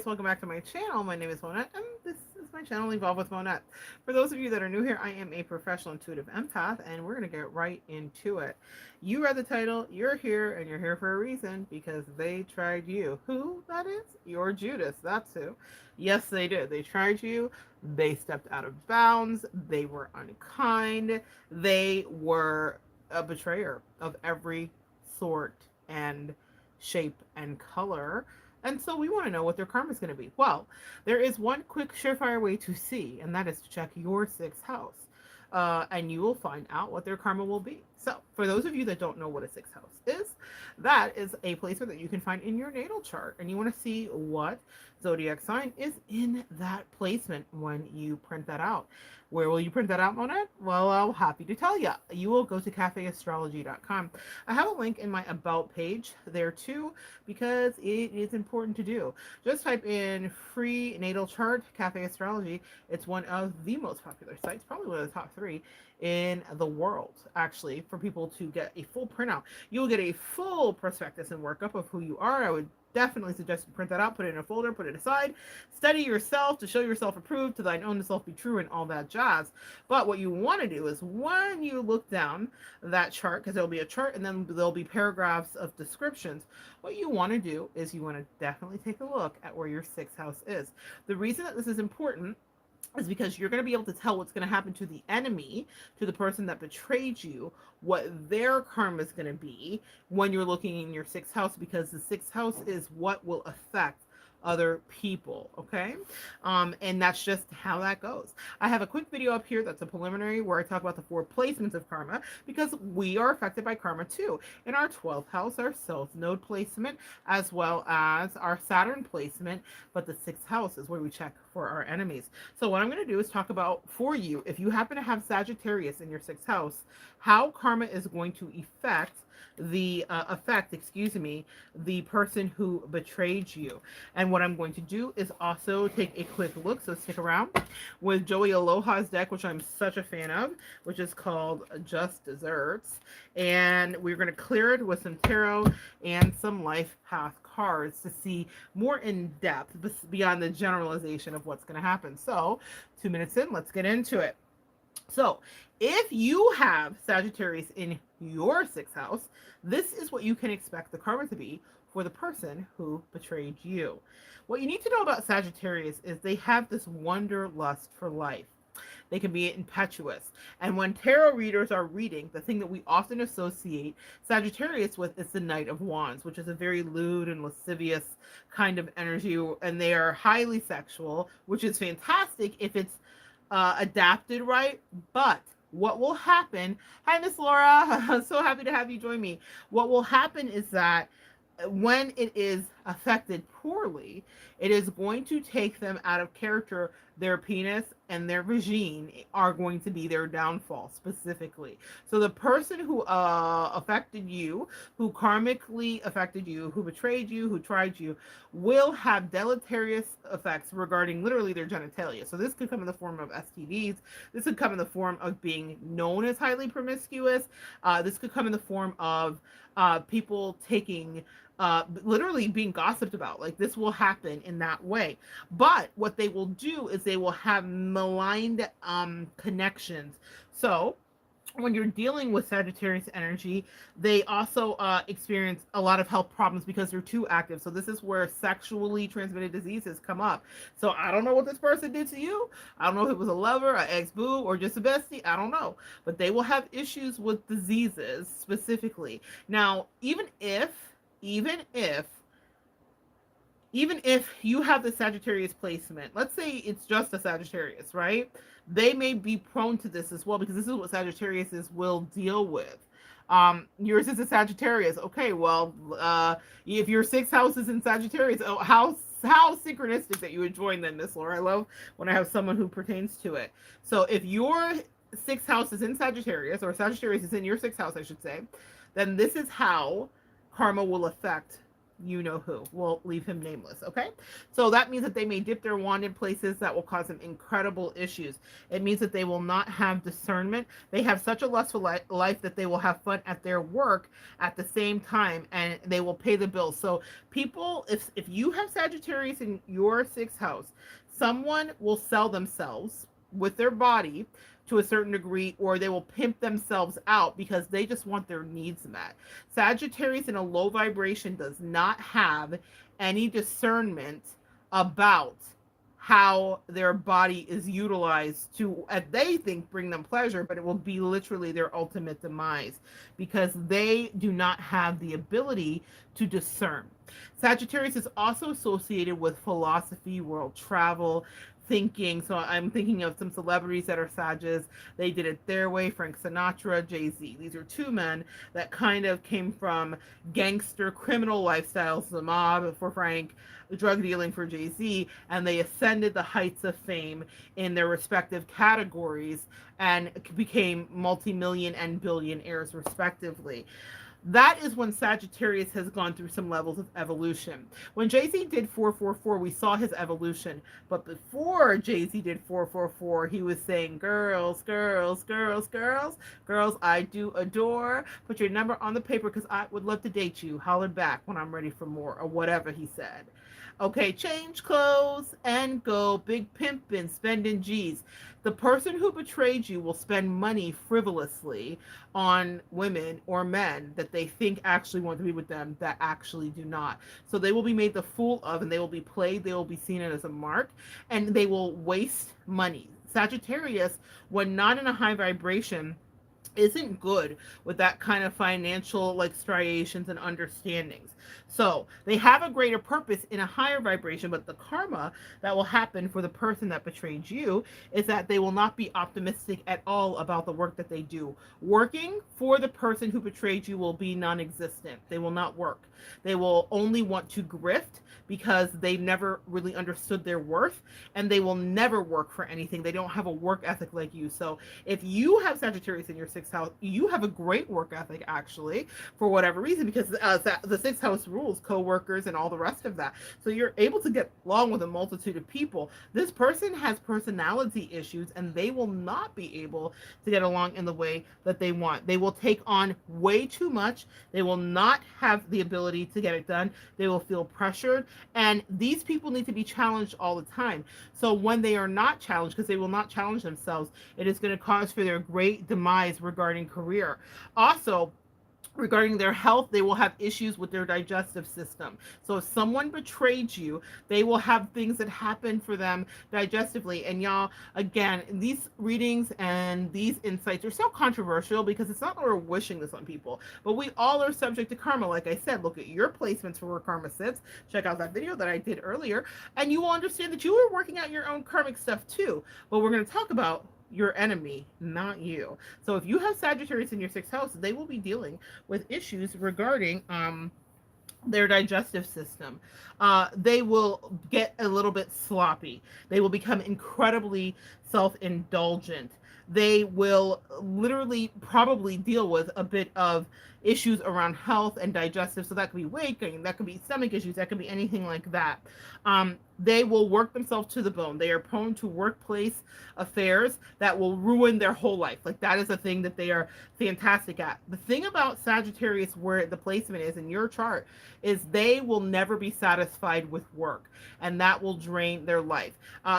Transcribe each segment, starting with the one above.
Welcome back to my channel. My name is Monette, and this is my channel, Evolve with Monette. For those of you that are new here, I am a professional intuitive empath, and we're going to get right into it. You read the title, you're here, and you're here for a reason because they tried you. Who that is? You're Judas, that's who. Yes, they did. They tried you. They stepped out of bounds. They were unkind. They were a betrayer of every sort and shape and color. And so we want to know what their karma is going to be. Well, there is one quick surefire way to see, and that is to check your sixth house. And you will find out what their karma will be. So, for those of you that don't know what a sixth house is, that is a placement that you can find in your natal chart. And you want to see what zodiac sign is in that placement when you print that out. Where will you print that out, Monette? Well, I'm happy to tell you. You will go to cafeastrology.com. I have a link in my About page there too, because it is important to do. Just type in free natal chart, Cafe Astrology. It's one of the most popular sites, probably one of the top three in the world, actually, for people to get a full printout. You will get a full prospectus and workup of who you are. I would definitely suggest you print that out, put it in a folder, put it aside, study yourself to show yourself approved, to thine own self be true, and all that jazz. But what you want to do is when you look down that chart, because there'll be a chart and then there'll be paragraphs of descriptions, what you want to do is you want to definitely take a look at where your sixth house is. The reason that this is important is because you're going to be able to tell what's going to happen to the enemy, to the person that betrayed you, what their karma is going to be when you're looking in your sixth house, because the sixth house is what will affect other people. Okay. And that's just how that goes. I have a quick video up here that's a preliminary where I talk about the 4 placements of karma, because we are affected by karma too. In our 12th house, our South Node placement, as well as our Saturn placement, but the 6th house is where we check for our enemies. So what I'm going to do is talk about, for you, if you happen to have Sagittarius in your 6th house, how karma is going to affect the person who betrayed you. And what I'm going to do is also take a quick look, so stick around, with Joey Aloha's deck, which I'm such a fan of, which is called Just Desserts. And we're going to clear it with some tarot and some life path cards to see more in depth beyond the generalization of what's going to happen. So 2 minutes in, let's get into it. So, if you have Sagittarius in your 6th house, this is what you can expect the karma to be for the person who betrayed you. What you need to know about Sagittarius is they have this wanderlust for life. They can be impetuous. And when tarot readers are reading, the thing that we often associate Sagittarius with is the Knight of Wands, which is a very lewd and lascivious kind of energy. And they are highly sexual, which is fantastic if it's adapted right. But what will happen? Hi, Miss Laura. So happy to have you join me. What will happen is that when it is affected poorly, it is going to take them out of character. Their penis and their vagine are going to be their downfall specifically. So the person who affected you, who karmically affected you, who betrayed you, who tried you, will have deleterious effects regarding literally their genitalia. So this could come in the form of STDs. This could come in the form of being known as highly promiscuous. This could come in the form of people taking literally being gossiped about. Like, this will happen in that way. But what they will do is they will have maligned connections. So when you're dealing with Sagittarius energy, they also experience a lot of health problems because they're too active. So this is where sexually transmitted diseases come up. So I don't know what this person did to you. I don't know if it was a lover, an ex-boo, or just a bestie. I don't know. But they will have issues with diseases specifically. Now, even if you have the Sagittarius placement, let's say it's just a Sagittarius, right? They may be prone to this as well, because this is what Sagittarius will deal with. Yours is a Sagittarius. Okay, well, if your 6th house is in Sagittarius, oh, how synchronistic that you would join then, Miss Laura. I love when I have someone who pertains to it. So if your 6th house is in Sagittarius, or Sagittarius is in your 6th house, I should say, then this is how karma will affect you know who. We'll leave him nameless, okay? So that means that they may dip their wand in places that will cause them incredible issues. It means that they will not have discernment. They have such a lustful life that they will have fun at their work at the same time, and they will pay the bills. So people, if you have Sagittarius in your sixth house, someone will sell themselves with their body to a certain degree, or they will pimp themselves out because they just want their needs met. Sagittarius in a low vibration does not have any discernment about how their body is utilized to, they think, bring them pleasure, but it will be literally their ultimate demise because they do not have the ability to discern. Sagittarius is also associated with philosophy, world travel, thinking. So I'm thinking of some celebrities that are Sages. They did it their way. Frank Sinatra, Jay-Z. These are two men that kind of came from gangster criminal lifestyles, the mob for Frank, drug dealing for Jay-Z, and they ascended the heights of fame in their respective categories and became multi-million and billionaires respectively. That is when Sagittarius has gone through some levels of evolution. When Jay-Z did 444, we saw his evolution. But before Jay-Z did 444, he was saying, girls, girls, girls, girls, girls, I do adore. Put your number on the paper because I would love to date you. Holler back when I'm ready for more, or whatever he said. Okay, change clothes and go. Big pimpin', spending G's. The person who betrayed you will spend money frivolously on women or men that they think actually want to be with them that actually do not. So they will be made the fool of, and they will be played. They will be seen as a mark, and they will waste money. Sagittarius, when not in a high vibration, isn't good with that kind of financial like striations and understandings. So they have a greater purpose in a higher vibration, but the karma that will happen for the person that betrayed you is that they will not be optimistic at all about the work that they do. Working for the person who betrayed you will be non-existent. They will not work. They will only want to grift because they've never really understood their worth, and they will never work for anything. They don't have a work ethic like you. So if you have Sagittarius in your sixth house, you have a great work ethic actually, for whatever reason, because the sixth house rules co-workers and all the rest of that. So you're able to get along with a multitude of people. This person has personality issues, and they will not be able to get along in the way that they want. They will take on way too much. They will not have the ability to get it done. They will feel pressured, and these people need to be challenged all the time. So when they are not challenged, because they will not challenge themselves, it is going to cause for their great demise regarding career. Also, regarding their health, they will have issues with their digestive system. So if someone betrayed you, they will have things that happen for them digestively. And y'all, again, these readings and these insights are so controversial because it's not that we're wishing this on people, but we all are subject to karma. Like I said, look at your placements for where karma sits. Check out that video that I did earlier, and you will understand that you are working out your own karmic stuff too. But we're going to talk about your enemy, not you. So if you have Sagittarius in your sixth house, they will be dealing with issues regarding their digestive system. They will get a little bit sloppy. They will become incredibly self-indulgent. They will literally probably deal with a bit of issues around health and digestive. So that could be weight gain, that could be stomach issues, that could be anything like that. They will work themselves to the bone. They are prone to workplace affairs that will ruin their whole life. Like that is a thing that they are fantastic at. The thing about Sagittarius, where the placement is in your chart, is they will never be satisfied with work, and that will drain their life.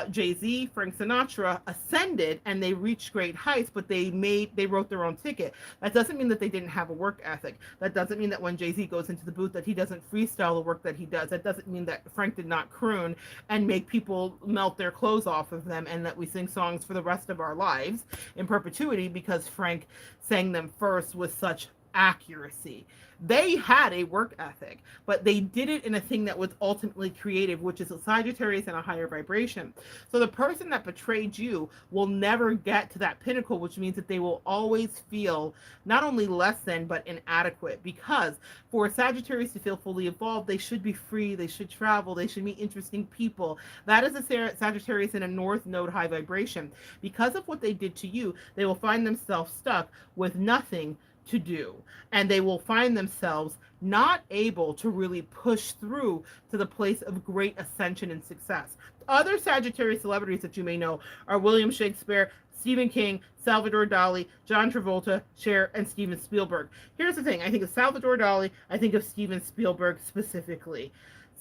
Jay-Z, Frank Sinatra ascended and they reached great heights, but they wrote their own ticket. That doesn't mean that they didn't have a work ethic. That doesn't mean that when Jay-Z goes into the booth that he doesn't freestyle the work that he does. That doesn't mean that Frank did not croon and make people melt their clothes off of them, and that we sing songs for the rest of our lives in perpetuity because Frank sang them first with such accuracy. They had a work ethic, but they did it in a thing that was ultimately creative, which is a Sagittarius and a higher vibration. So the person that betrayed you will never get to that pinnacle, which means that they will always feel not only less than, but inadequate. Because for a Sagittarius to feel fully evolved, they should be free, they should travel, they should meet interesting people. That is a Sagittarius in a North Node high vibration. Because of what they did to you, they will find themselves stuck with nothing to do, and they will find themselves not able to really push through to the place of great ascension and success. Other Sagittarius celebrities that you may know are William Shakespeare, Stephen King, Salvador Dali, John Travolta, Cher, and Steven Spielberg. Here's the thing: I think of Salvador Dali, I think of Steven Spielberg specifically.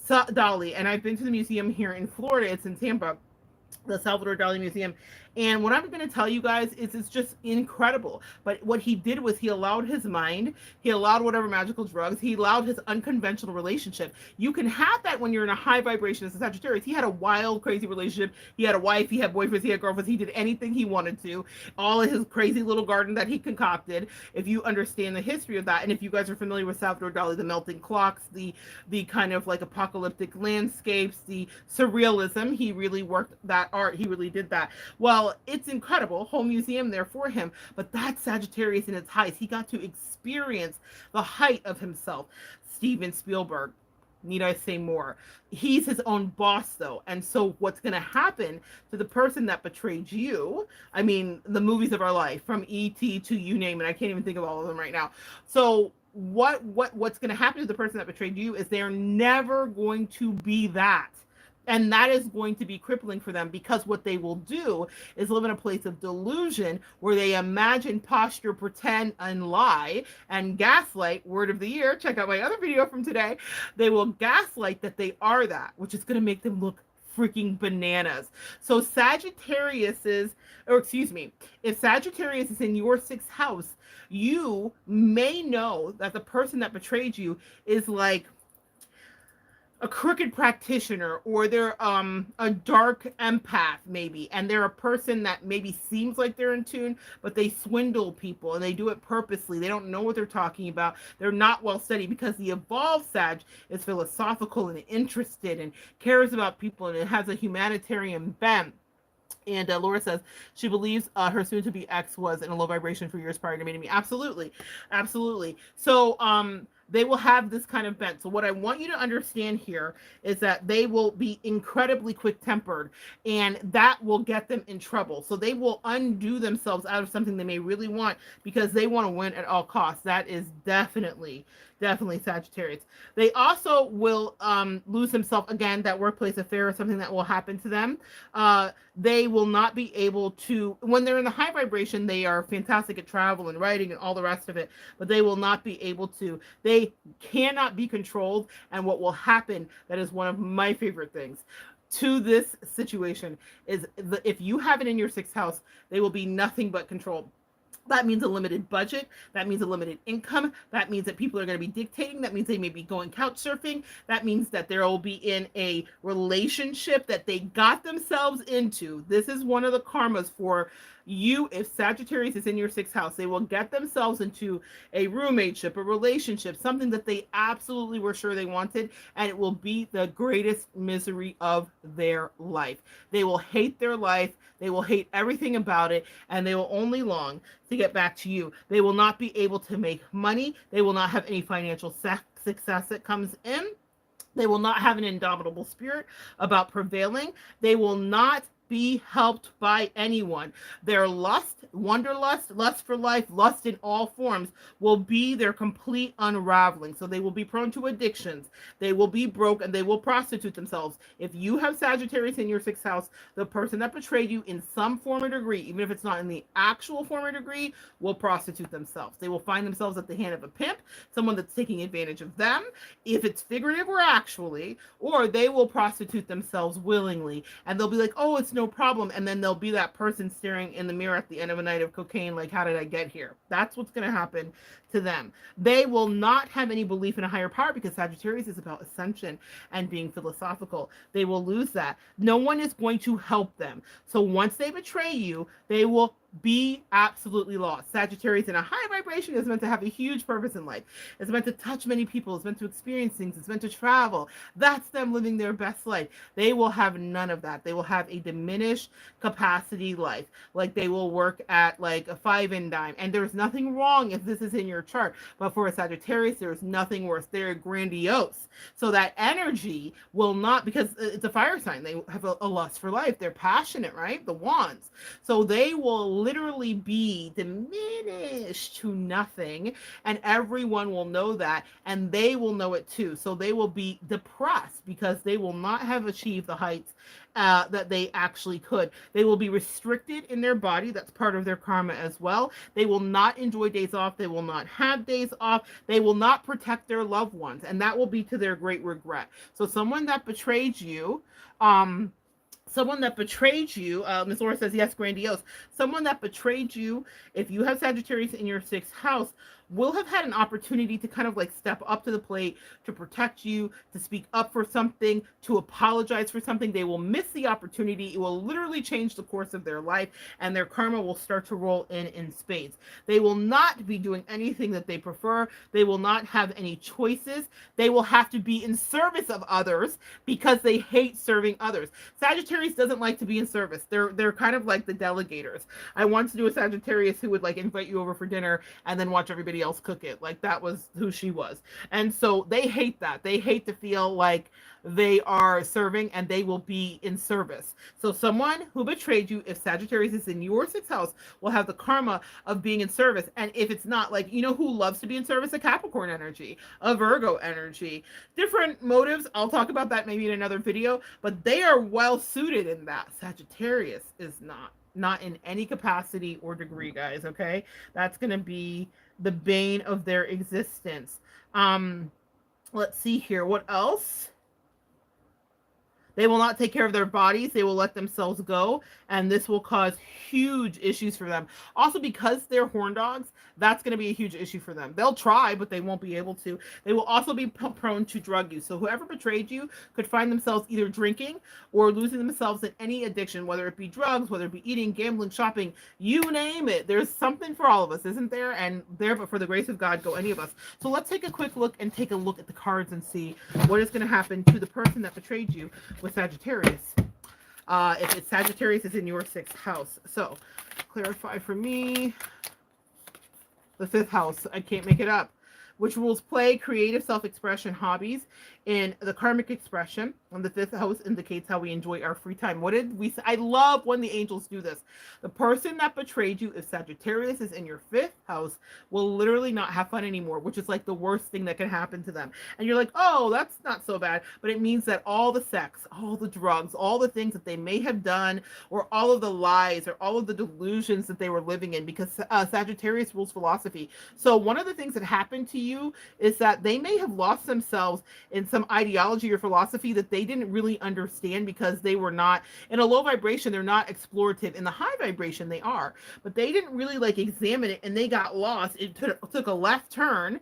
Dali, and I've been to the museum here in Florida, it's in Tampa, the Salvador Dali Museum. And what I'm going to tell you guys is it's just incredible. But what he did was he allowed his mind, he allowed whatever magical drugs, he allowed his unconventional relationship. You can have that when you're in a high vibration as a Sagittarius. He had a wild, crazy relationship. He had a wife, he had boyfriends, he had girlfriends. He did anything he wanted to. All of his crazy little garden that he concocted. If you understand the history of that, and if you guys are familiar with Salvador Dali, the melting clocks, the kind of like apocalyptic landscapes, the surrealism, he really worked that art. He really did that. Well, it's incredible, whole museum there for him, but that's Sagittarius in its heights. He got to experience the height of himself. Steven Spielberg, need I say more? He's his own boss, though. And so what's going to happen to the person that betrayed you? I mean, the movies of our life, from E.T. to you name it. I can't even think of all of them right now. So what's going to happen to the person that betrayed you is they're never going to be that. And that is going to be crippling for them, because what they will do is live in a place of delusion where they imagine, posture, pretend, and lie, and gaslight. Word of the year. Check out my other video from today. They will gaslight that they are that, which is going to make them look freaking bananas. So Sagittarius is, or excuse me, if Sagittarius is in your 6th house, you may know that the person that betrayed you is like a crooked practitioner, or they're a dark empath maybe, and they're a person that maybe seems like they're in tune, but they swindle people, and they do it purposely. They don't know what they're talking about. They're not well studied, because the evolved Sag is philosophical and interested and cares about people, and it has a humanitarian bent. And Laura says she believes her soon-to-be ex was in a low vibration for years prior to meeting me. Absolutely, absolutely. So they will have this kind of bent. So what I want you to understand here is that they will be incredibly quick-tempered, and that will get them in trouble. So they will undo themselves out of something they may really want, because they want to win at all costs. That is definitely Sagittarius. They also will lose themselves, again, that workplace affair is something that will happen to them. They will not be able to, when they're in the high vibration, they are fantastic at travel and writing and all the rest of it, but they will not be able to. They cannot be controlled, and what will happen, that is one of my favorite things to this situation, is if you have it in your 6th house, they will be nothing but controlled. That means a limited budget. That means a limited income. That means that people are going to be dictating. That means they may be going couch surfing. That means that there will be in a relationship that they got themselves into. This is one of the karmas for you. If Sagittarius is in your 6th house, they will get themselves into a roommateship, a relationship, something that they absolutely were sure they wanted, and it will be the greatest misery of their life. They will hate their life. They will hate everything about it, and they will only long to get back to you. They will not be able to make money. They will not have any financial success that comes in. They will not have an indomitable spirit about prevailing. They will not be helped by anyone. Their lust, wanderlust, lust for life, lust in all forms will be their complete unraveling. So they will be prone to addictions. They will be broke, and they will prostitute themselves. If you have Sagittarius in your 6th house, the person that betrayed you in some form or degree, even if it's not in the actual form or degree, will prostitute themselves. They will find themselves at the hand of a pimp, someone that's taking advantage of them, if it's figurative or actually, or they will prostitute themselves willingly, and they'll be like, oh, it's no problem, and then there'll be that person staring in the mirror at the end of a night of cocaine like, how did I get here? That's what's going to happen to them. They will not have any belief in a higher power, because Sagittarius is about ascension and being philosophical. They will lose that. No one is going to help them. So once they betray you, they will be absolutely lost. Sagittarius in a high vibration is meant to have a huge purpose in life. It's meant to touch many people. It's meant to experience things. It's meant to travel. That's them living their best life. They will have none of that. They will have a diminished capacity life. Like they will work at like a 5 and dime. And there's nothing wrong if this is in your your chart. But for a Sagittarius, there's nothing worse. They're grandiose. So that energy will not, because it's a fire sign. They have a lust for life. They're passionate, right? The wands. So they will literally be diminished to nothing. And everyone will know that. And they will know it too. So they will be depressed because they will not have achieved the heights that they actually could. They will be restricted in their body. That's part of their karma as well. They will not enjoy days off. They will not have days off. They will not protect their loved ones. And that will be to their great regret. So someone that betrayed you, Ms. Laura says, yes, grandiose. Someone that betrayed you, if you have Sagittarius in your 6th house, will have had an opportunity to kind of like step up to the plate, to protect you, to speak up for something, to apologize for something. They will miss the opportunity. It will literally change the course of their life, and their karma will start to roll in spades. They will not be doing anything that they prefer. They will not have any choices. They will have to be in service of others because they hate serving others. Sagittarius doesn't like to be in service. They're kind of like the delegators. I once knew a Sagittarius who would like invite you over for dinner and then watch everybody else cook it. Like that was who she was. And so they hate that. They hate to feel like they are serving, and they will be in service. So someone who betrayed you, if Sagittarius is in your 6th house, will have the karma of being in service. And if it's not, like, you know who loves to be in service? A Capricorn energy, a Virgo energy, different motives. I'll talk about that maybe in another video, but they are well suited in that. Sagittarius is not in any capacity or degree, guys. Okay. That's going to be the bane of their existence. Let's see here. What else? They will not take care of their bodies. They will let themselves go. And this will cause huge issues for them. Also, because they're horn dogs, that's going to be a huge issue for them. They'll try, but they won't be able to. They will also be prone to drug use. So whoever betrayed you could find themselves either drinking or losing themselves in any addiction, whether it be drugs, whether it be eating, gambling, shopping, you name it. There's something for all of us, isn't there? And there, but for the grace of God, go any of us. So let's take a quick look and take a look at the cards and see what is going to happen to the person that betrayed you with Sagittarius. If it's Sagittarius, is in your 6th house. So clarify for me. The 5th house, I can't make it up. Which rules play, creative self-expression, hobbies, and the karmic expression. And the 5th house indicates how we enjoy our free time. What did we say? I love when the angels do this. The person that betrayed you, if Sagittarius is in your 5th house, will literally not have fun anymore, which is like the worst thing that can happen to them. And you're like, oh, that's not so bad. But it means that all the sex, all the drugs, all the things that they may have done, or all of the lies, or all of the delusions that they were living in, because Sagittarius rules philosophy. So one of the things that happened to you is that they may have lost themselves in some ideology or philosophy that they didn't really understand, because they were not in a low vibration. They're not explorative. In the high vibration, they are, but they didn't really like examine it, and they got lost. It took a left turn.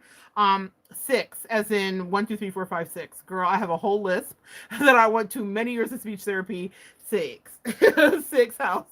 6, as in 1, 2, 3, 4, 5, 6. Girl, I have a whole lisp that I went to many years of speech therapy. 6. 6th house.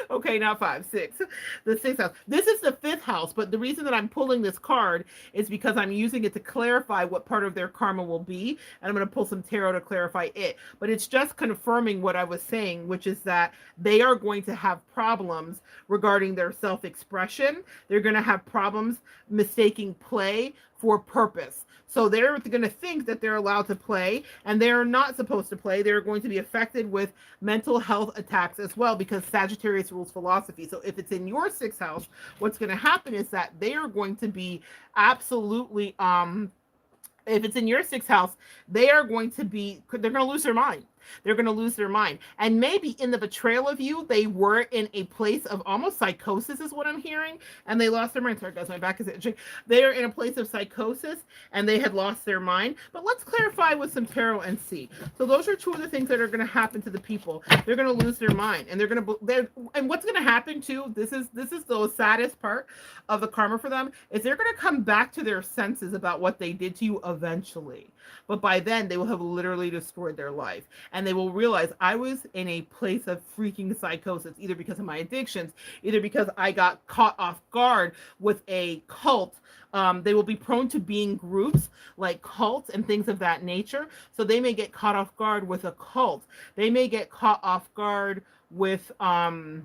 Okay, not 5, 6. The 6th house. This is the 5th house, but the reason that I'm pulling this card is because I'm using it to clarify what part of their karma will be, and I'm going to pull some tarot to clarify it. But it's just confirming what I was saying, which is that they are going to have problems regarding their self-expression. They're going to have problems mistaking play for purpose. So they're going to think that they're allowed to play, and they're not supposed to play. They're going to be affected with mental health attacks as well, because Sagittarius rules philosophy. So if it's in your 6th house, what's going to happen is that they are going to be absolutely, if it's in your 6th house, they're going to lose their mind. They're going to lose their mind. And maybe in the betrayal of you, they were in a place of almost psychosis, is what I'm hearing. And they lost their mind. Sorry, guys, my back is itching. They're in a place of psychosis, and they had lost their mind. But let's clarify with some tarot and see. So those are 2 of the things that are going to happen to the people. They're going to lose their mind. And and what's going to happen too, this is the saddest part of the karma for them, is they're going to come back to their senses about what they did to you eventually. But by then, they will have literally destroyed their life. And they will realize, I was in a place of freaking psychosis, either because of my addictions, either because I got caught off guard with a cult. They will be prone to being groups like cults and things of that nature. So they may get caught off guard with a cult. They may get caught off guard with a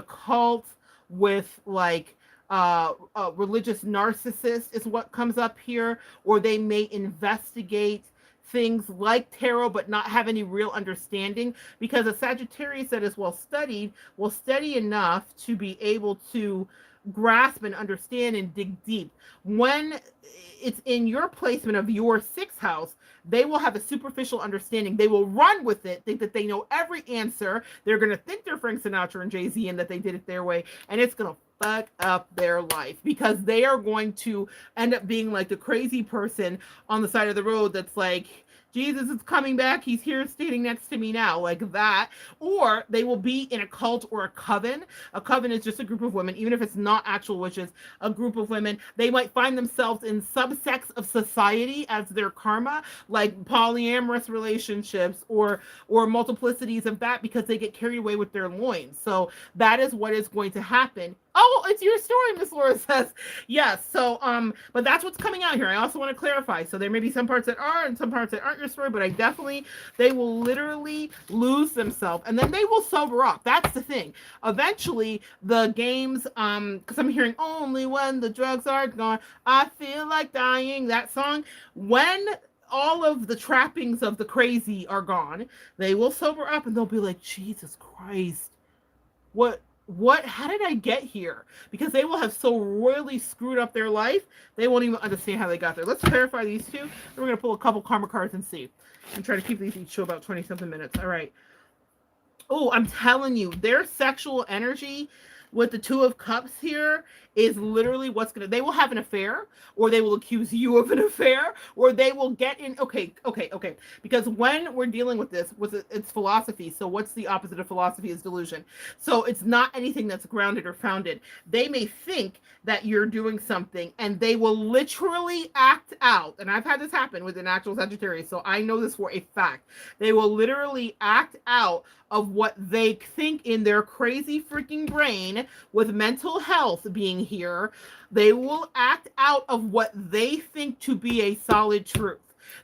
cult, with like religious narcissist is what comes up here, or they may investigate things like tarot but not have any real understanding, because a Sagittarius that is well studied will study enough to be able to grasp and understand and dig deep. When it's in your placement of your sixth house, they will have a superficial understanding. They will run with it, think that they know every answer. They're going to think they're Frank Sinatra and Jay-Z and that they did it their way. And it's going to fuck up their life, because they are going to end up being like the crazy person on the side of the road that's like, Jesus is coming back. He's here standing next to me now, like that. Or they will be in a cult or a coven. A coven is just a group of women, even if it's not actual witches, a group of women. They might find themselves in subsects of society as their karma, like polyamorous relationships or multiplicities of that, because they get carried away with their loins. So that is what is going to happen. Oh, it's your story, Miss Laura says. Yes. So, but that's what's coming out here. I also want to clarify. So there may be some parts that are and some parts that aren't your story, but they will literally lose themselves and then they will sober up. That's the thing. Eventually, the games, because I'm hearing only when the drugs are gone, I feel like dying. That song, when all of the trappings of the crazy are gone, they will sober up and they'll be like, Jesus Christ, how did I get here? Because they will have so royally screwed up their life, they won't even understand how they got there. Let's clarify these two. Then we're going to pull a couple karma cards and see. I'm trying to keep these each to about 20 something minutes. All right. Oh, I'm telling you, their sexual energy with the Two of Cups here is literally they will have an affair, or they will accuse you of an affair, or they will get in. Okay. Because when we're dealing with this, it's philosophy. So what's the opposite of philosophy is delusion. So it's not anything that's grounded or founded. They may think that you're doing something and they will literally act out. And I've had this happen with an actual Sagittarius, so I know this for a fact. They will literally act out of what they think in their crazy freaking brain, with mental health being here. They will act out of what they think to be a solid truth.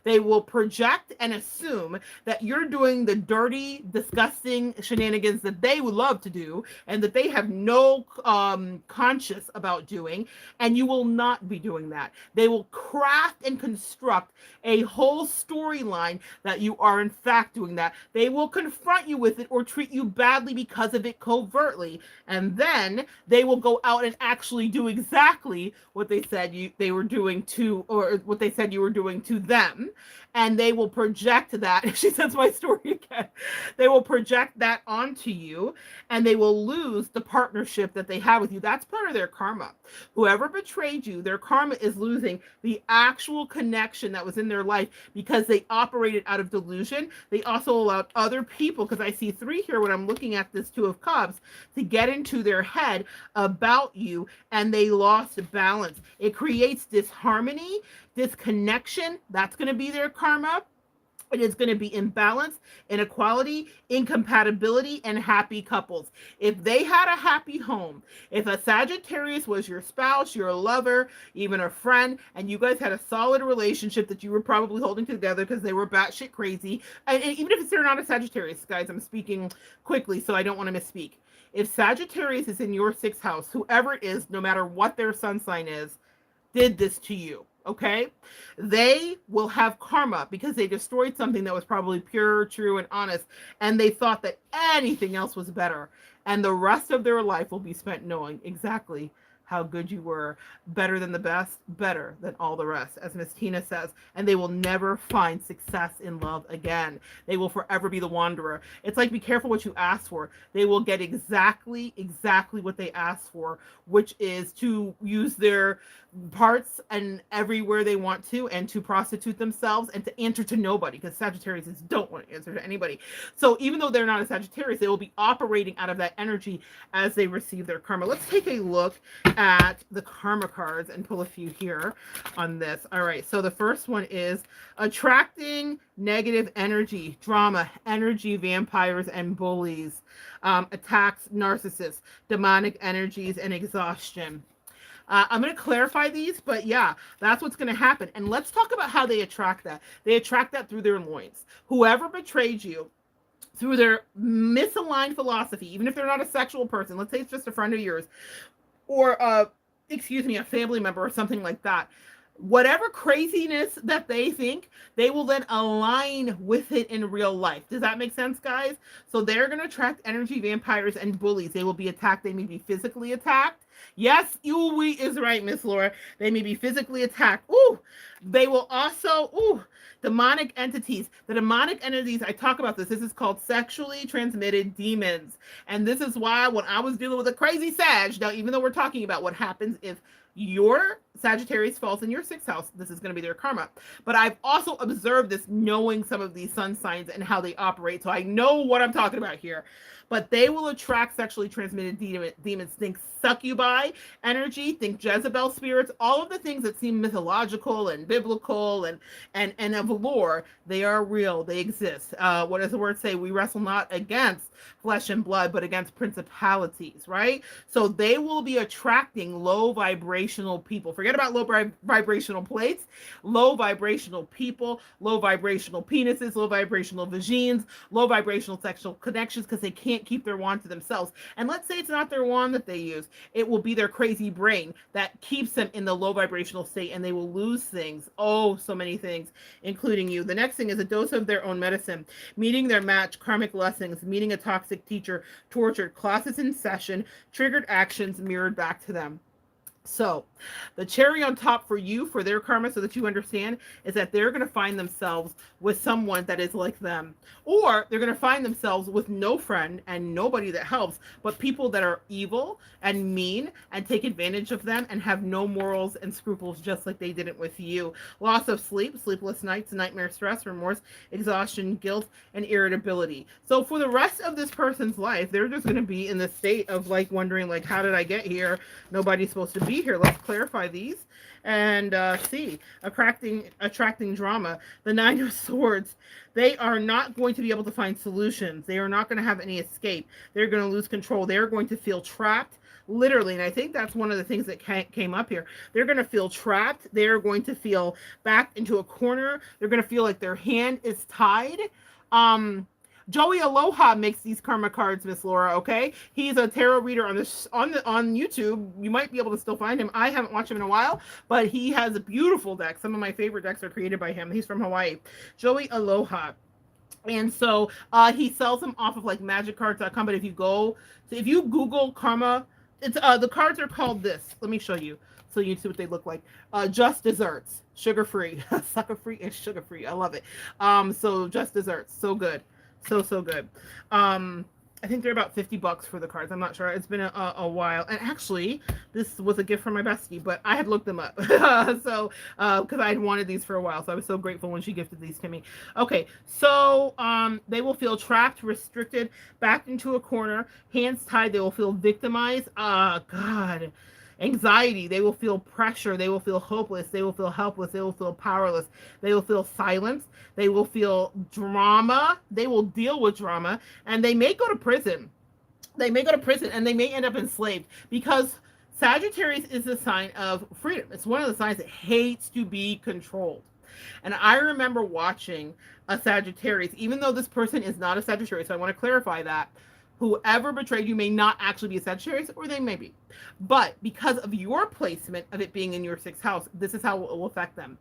They will project and assume that you're doing the dirty, disgusting shenanigans that they would love to do and that they have no conscience about doing, and you will not be doing that. They will craft and construct a whole storyline that you are in fact doing that. They will confront you with it or treat you badly because of it covertly, and then they will go out and actually do exactly what they said they were doing to, or what they said you were doing to them. And they will project that. She says my story again. They will project that onto you, and they will lose the partnership that they have with you. That's part of their karma. Whoever betrayed you, their karma is losing the actual connection that was in their life, because they operated out of delusion. They also allowed other people, because I see 3 here when I'm looking at this Two of Cups, to get into their head about you, and they lost balance. It creates disharmony, disconnection. That's going to be their karma. It is going to be imbalance, inequality, incompatibility, and happy couples. If they had a happy home, if a Sagittarius was your spouse, your lover, even a friend, and you guys had a solid relationship that you were probably holding together because they were batshit crazy, and even if they're not a Sagittarius, guys, I'm speaking quickly, so I don't want to misspeak. If Sagittarius is in your 6th house, whoever it is, no matter what their sun sign is, did this to you. Okay, they will have karma because they destroyed something that was probably pure, true, and honest, and they thought that anything else was better, and the rest of their life will be spent knowing exactly how good you were, better than the best, better than all the rest, as Miss Tina says, and they will never find success in love again. They will forever be the wanderer. It's like, be careful what you ask for. They will get exactly what they ask for, which is to use their parts and everywhere they want to, and to prostitute themselves and to answer to nobody, because Sagittarius don't want to answer to anybody. So even though they're not a Sagittarius, they will be operating out of that energy as they receive their karma. Let's take a look at the karma cards and pull a few here on this. All right, so the first one is attracting negative energy, drama, energy, vampires, and bullies, attacks, narcissists, demonic energies, and exhaustion. I'm going to clarify these, but yeah, that's what's going to happen. And let's talk about how they attract that. They attract that through their loins. Whoever betrayed you, through their misaligned philosophy, even if they're not a sexual person, let's say it's just a friend of yours, or excuse me, a family member or something like that. Whatever craziness that they think, they will then align with it in real life. Does that make sense, guys? So they're going to attract energy vampires and bullies. They will be attacked. They may be physically attacked. Yes, Uwe is right, Miss Laura. They may be physically attacked. Ooh, they will also, demonic entities. The demonic entities, I talk about this. This is called sexually transmitted demons. And this is why when I was dealing with a crazy Sag, now, even though we're talking about what happens if your Sagittarius falls in your sixth house, this is going to be their karma. But I've also observed this, knowing some of these sun signs and how they operate. So I know what I'm talking about here. But they will attract sexually transmitted demons. Think succubi energy, think Jezebel spirits, all of the things that seem mythological and biblical and of lore. They are real. They exist. What does the word say? We wrestle not against flesh and blood, but against principalities, right? So they will be attracting low vibrational people. Forget about low vibrational plates, low vibrational people, low vibrational penises, low vibrational vagines, low vibrational sexual connections, because they can't keep their wand to themselves. And let's say it's not their wand that they use. It will be their crazy brain that keeps them in the low vibrational state, and they will lose things. Oh, so many things, including you. The next thing is a dose of their own medicine, meeting their match, karmic lessons, meeting a toxic teacher, tortured, classes in session, triggered actions mirrored back to them. So the cherry on top for you, for their karma, so that you understand, is that they're going to find themselves with someone that is like them, or they're going to find themselves with no friend and nobody that helps, but people that are evil and mean and take advantage of them and have no morals and scruples, just like they didn't with you. Loss of sleep, sleepless nights, nightmare, stress, remorse, exhaustion, guilt, and irritability. So for the rest of this person's life, they're just going to be in the state of like wondering, like, how did I get here? Nobody's supposed to be here. Let's clarify these and see. Attracting drama. The Nine of Swords. They are not going to be able to find solutions. They are not going to have any escape. They're going to lose control. They're going to feel trapped, literally. And I think that's one of the things that came up here. They're going to feel trapped. They're going to feel backed into a corner. They're going to feel like their hand is tied. Joey Aloha makes these karma cards, Miss Laura. Okay, he's a tarot reader on YouTube. You might be able to still find him. I haven't watched him in a while, but he has a beautiful deck. Some of my favorite decks are created by him. He's from Hawaii. Joey Aloha. And so he sells them off of like magiccards.com. But if you Google karma, it's the cards are called this. Let me show you so you see what they look like. Just Desserts, sugar free, sucker free, and sugar free. I love it. So Just Desserts, so good. So good. I think they're about $50 for the cards. I'm not sure. It's been a while. And actually, this was a gift from my bestie, but I had looked them up. So, because I had wanted these for a while. So I was so grateful when she gifted these to me. Okay. So, they will feel trapped, restricted, backed into a corner, hands tied. They will feel victimized. God. Anxiety. They will feel pressure. They will feel hopeless. They will feel helpless. They will feel powerless. They will feel silence. They will feel drama. They will deal with drama, and they may go to prison. They may go to prison, and they may end up enslaved, because Sagittarius is a sign of freedom. It's one of the signs that hates to be controlled. And I remember watching a Sagittarius, even though this person is not a Sagittarius, so I want to clarify that. Whoever betrayed you may not actually be a Sagittarius, or they may be. But because of your placement of it being in your sixth house, this is how it will affect them.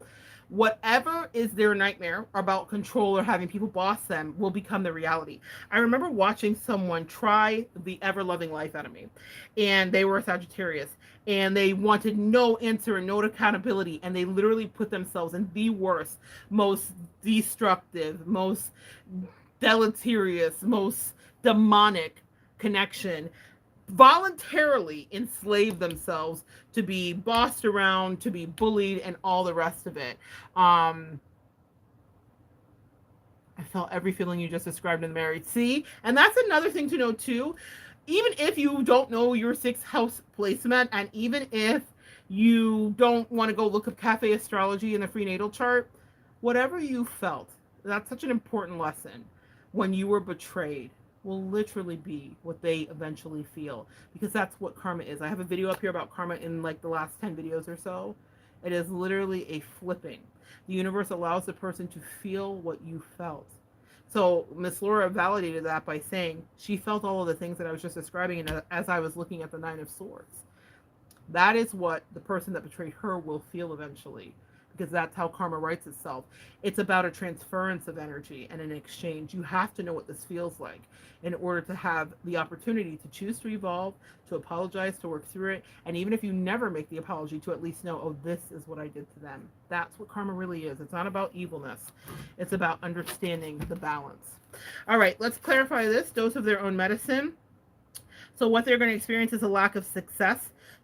Whatever is their nightmare about control or having people boss them will become the reality. I remember watching someone try the ever-loving life out of me, and they were a Sagittarius, and they wanted no answer and no accountability, and they literally put themselves in the worst, most destructive, most deleterious, most demonic connection, voluntarily enslave themselves to be bossed around, to be bullied, and all the rest of it. I felt every feeling you just described in the married. See, and that's another thing to know too. Even if you don't know your sixth house placement, and even if you don't want to go look up cafe astrology in the free natal chart, whatever you felt, that's such an important lesson when you were betrayed, will literally be what they eventually feel, because that's what karma is. I have a video up here about karma in like the last 10 videos or so. It is literally a flipping. The universe allows the person to feel what you felt. So Miss Laura validated that by saying she felt all of the things that I was just describing as I was looking at the Nine of Swords. That is what the person that betrayed her will feel eventually, because that's how karma writes itself. It's about a transference of energy and an exchange. You have to know what this feels like in order to have the opportunity to choose to evolve, to apologize, to work through it. And even if you never make the apology, to at least know, oh, this is what I did to them. That's what karma really is. It's not about evilness, it's about understanding the balance. All right, let's clarify this dose of their own medicine. So what they're going to experience is a lack of success,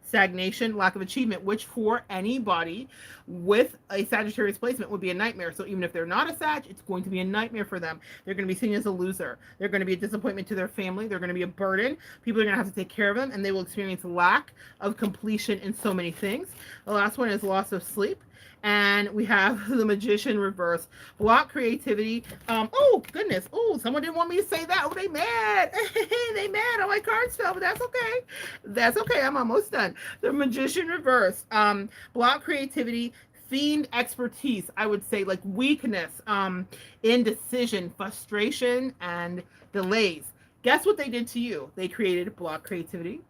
stagnation, lack of achievement, which for anybody with a Sagittarius placement would be a nightmare. So even if they're not a Sag, it's going to be a nightmare for them. They're going to be seen as a loser. They're going to be a disappointment to their family. They're going to be a burden. People are going to have to take care of them, and they will experience lack of completion in so many things. The last one is loss of sleep. And we have the Magician reverse. Block creativity. Oh, goodness. Oh, someone didn't want me to say that. Oh, they mad. They mad. Oh, my cards fell, but that's okay. That's okay. I'm almost done. The Magician reverse. Block creativity. Fiend expertise. I would say like weakness, indecision, frustration, and delays. Guess what they did to you? They created block creativity,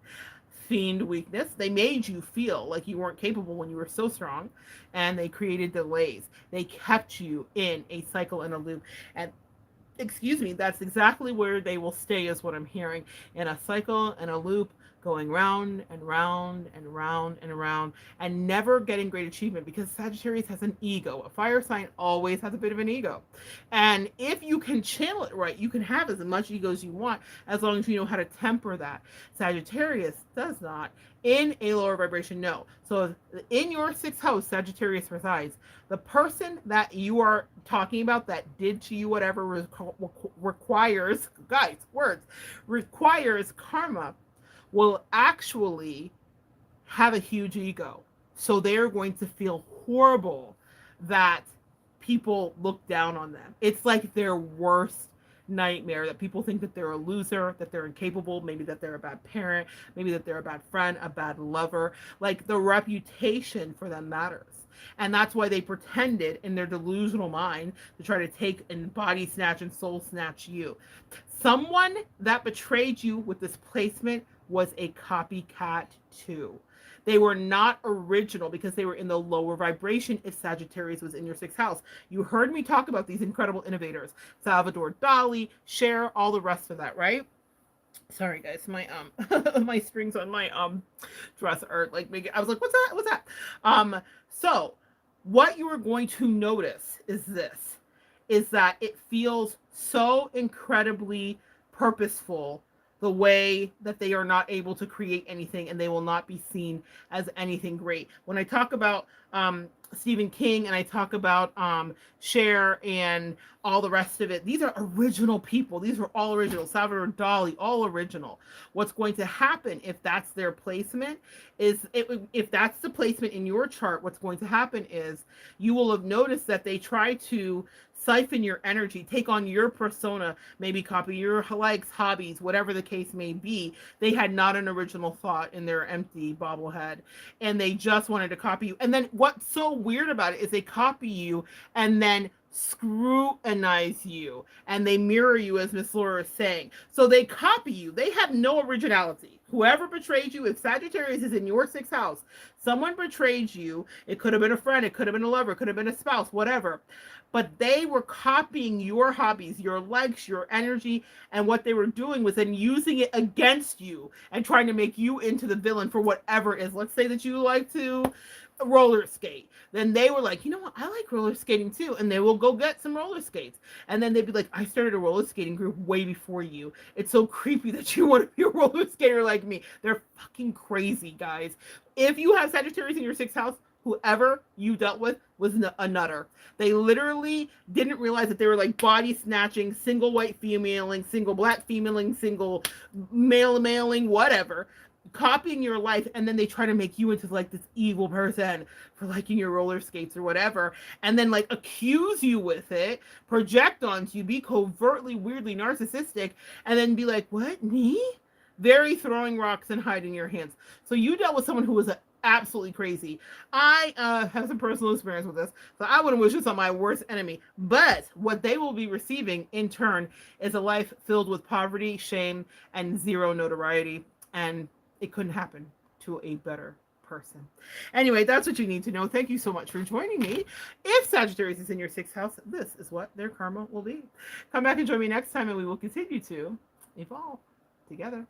fiend weakness. They made you feel like you weren't capable when you were so strong, and they created delays. They kept you in a cycle and a loop. And excuse me, that's exactly where they will stay, is what I'm hearing, in a cycle and a loop, going round and round and round and round, and never getting great achievement, because Sagittarius has an ego. A fire sign always has a bit of an ego. And if you can channel it right, you can have as much ego as you want, as long as you know how to temper that. Sagittarius does not. In a lower vibration, no. So in your sixth house, Sagittarius resides. The person that you are talking about that did to you whatever requires, guys, words, requires karma, will actually have a huge ego. So they're going to feel horrible that people look down on them. It's like their worst nightmare, that people think that they're a loser, that they're incapable, maybe that they're a bad parent, maybe that they're a bad friend, a bad lover. Like the reputation for them matters. And that's why they pretended in their delusional mind to try to take and body snatch and soul snatch you. Someone that betrayed you with this placement was a copycat too. They were not original because they were in the lower vibration if Sagittarius was in your sixth house. You heard me talk about these incredible innovators. Salvador Dali, Cher, all the rest of that, right? Sorry guys, my my strings on my dress are like making, I was like, what's that? What's that? So what you are going to notice is this, is that it feels so incredibly purposeful, the way that they are not able to create anything, and they will not be seen as anything great. When I talk about Stephen King and I talk about Cher and all the rest of it, these are original people. These are all original. Salvador Dali, all original. What's going to happen if that's their placement is, if that's the placement in your chart, what's going to happen is you will have noticed that they try to siphon your energy, take on your persona, maybe copy your likes, hobbies, whatever the case may be. They had not an original thought in their empty bobblehead, and they just wanted to copy you. And then what's so weird about it is they copy you and then scrutinize you, and they mirror you, as Miss Laura is saying. So they copy you. They have no originality. Whoever betrayed you, if Sagittarius is in your sixth house, someone betrayed you. It could have been a friend, it could have been a lover, it could have been a spouse, whatever. But they were copying your hobbies, your likes, your energy, and what they were doing was then using it against you and trying to make you into the villain for whatever it is. Let's say that you like to roller skate. Then they were like, you know what, I like roller skating too. And they will go get some roller skates. And then they'd be like, I started a roller skating group way before you. It's so creepy that you want to be a roller skater like me. They're fucking crazy, guys. If you have Sagittarius in your sixth house, whoever you dealt with was a nutter. They literally didn't realize that they were like body snatching, single white femaling, single black femaling, single male mailing, whatever, copying your life, and then they try to make you into like this evil person for liking your roller skates or whatever, and then like accuse you with it, project onto you, be covertly, weirdly narcissistic, and then be like, what, me? Very throwing rocks and hiding your hands. So you dealt with someone who was absolutely crazy. I have some personal experience with this, so I wouldn't wish this on my worst enemy. But what they will be receiving in turn is a life filled with poverty, shame, and zero notoriety. And it couldn't happen to a better person. Anyway, that's what you need to know. Thank you so much for joining me. If Sagittarius is in your 6th house, this is what their karma will be. Come back and join me next time, and we will continue to evolve together.